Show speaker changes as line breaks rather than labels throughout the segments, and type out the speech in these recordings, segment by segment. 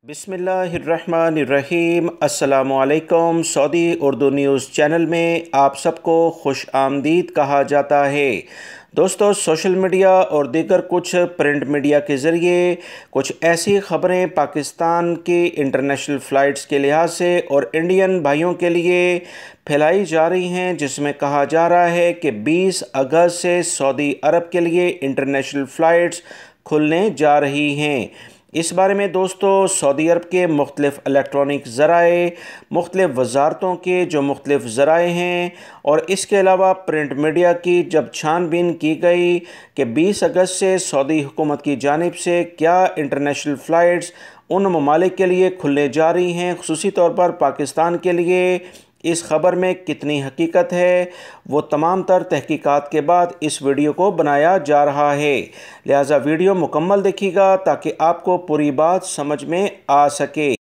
बिस्मिल्लाहिर्रहमानिर्रहीम। अस्सलामुअलैकुम। Saudi Urdu news channel में आप सबको खुश आमदीद कहा जाता है। दोस्तों, सोशल मीडिया और दीगर कुछ प्रिंट मीडिया के ज़रिए कुछ ऐसी ख़बरें पाकिस्तान की इंटरनेशनल फ़्लाइट्स के लिहाज से और इंडियन भाइयों के लिए फैलाई जा रही हैं, जिसमें कहा जा रहा है कि 20 अगस्त से सऊदी अरब के लिए इंटरनेशनल फ़्लाइट्स खुलने जा रही हैं। इस बारे में दोस्तों, सऊदी अरब के मुख्तलिफ़ इलेक्ट्रॉनिक ज़राए, मुख्तलिफ़ वजारतों के जो मुख्तलिफ़ ज़राए हैं और इसके अलावा प्रिंट मीडिया की जब छानबीन की गई कि 20 अगस्त से सऊदी हुकूमत की जानिब से क्या इंटरनेशनल फ़्लाइट्स उन ममालिक के लिए खुलने जा रही हैं, ख़ुसूसी तौर पर पाकिस्तान के लिए, इस ख़बर में कितनी हकीकत है, वो तमाम तर तहकीकात के बाद इस वीडियो को बनाया जा रहा है। लिहाजा वीडियो मुकम्मल देखिएगा ताकि आपको पूरी बात समझ में आ सके।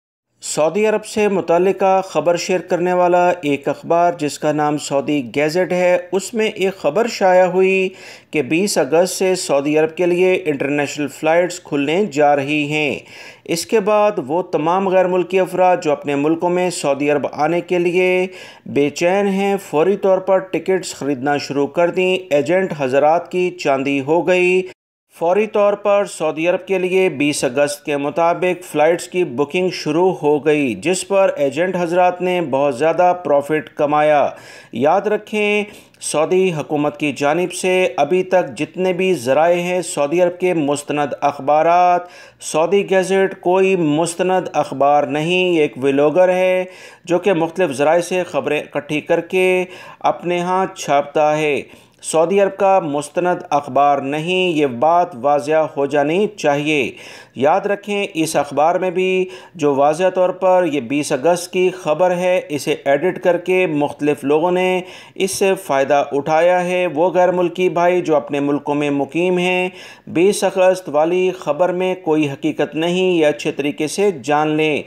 सऊदी अरब से मुताल्लिका ख़बर शेयर करने वाला एक अखबार जिसका नाम सऊदी गैजेट है, उसमें एक ख़बर शाया हुई कि 20 अगस्त से सऊदी अरब के लिए इंटरनेशनल फ़्लाइट्स खुलने जा रही हैं। इसके बाद वो तमाम गैर मुल्की अफराद जो अपने मुल्कों में सऊदी अरब आने के लिए बेचैन हैं, फौरी तौर पर टिकट्स ख़रीदना शुरू कर दी। एजेंट हज़रात की चांदी हो गई। फौरी तौर पर सऊदी अरब के लिए 20 अगस्त के मुताबिक फ़्लाइट्स की बुकिंग शुरू हो गई, जिस पर एजेंट हज़रात ने बहुत ज़्यादा प्रॉफिट कमाया। याद रखें, सऊदी हुकूमत की जानिब से अभी तक जितने भी ज़राए हैं सऊदी अरब के मुस्तनद अखबारात, सऊदी गैजेट कोई मुस्तनद अखबार नहीं, एक व्लॉगर है जो कि मुख्तलिफ़ ज़राए से ख़बरें इकट्ठी करके अपने यहाँ छापता है। सऊदी अरब का मुस्तनद अखबार नहीं, ये बात वाज़िया हो जानी चाहिए। याद रखें, इस अखबार में भी जो वाज़िया तौर पर ये 20 अगस्त की ख़बर है, इसे एडिट करके मुख्तलिफ़ लोगों ने इससे फ़ायदा उठाया है। वो गैर मुल्की भाई जो अपने मुल्कों में मुकीम हैं, 20 अगस्त वाली ख़बर में कोई हकीकत नहीं, ये अच्छे तरीके से जान लें।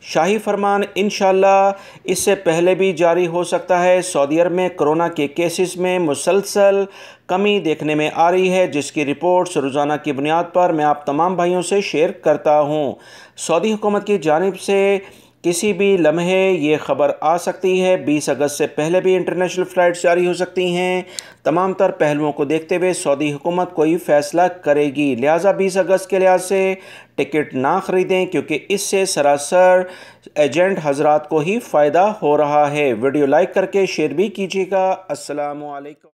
शाही फरमान इंशाअल्लाह इससे पहले भी जारी हो सकता है। सऊदी अरब में कोरोना के केसेस में मुसलसल कमी देखने में आ रही है, जिसकी रिपोर्ट्स रोज़ाना की बुनियाद पर मैं आप तमाम भाइयों से शेयर करता हूँ। सऊदी हुकूमत की जानिब से किसी भी लम्हे ये ख़बर आ सकती है, 20 अगस्त से पहले भी इंटरनेशनल फ़्लाइट्स जारी हो सकती हैं। तमाम तर पहलुओं को देखते हुए सऊदी हुकूमत कोई फ़ैसला करेगी। लिहाजा 20 अगस्त के लिहाज से टिकट ना ख़रीदें, क्योंकि इससे सरासर एजेंट हज़रात को ही फ़ायदा हो रहा है। वीडियो लाइक करके शेयर भी कीजिएगा। अस्सलामु अलैकुम।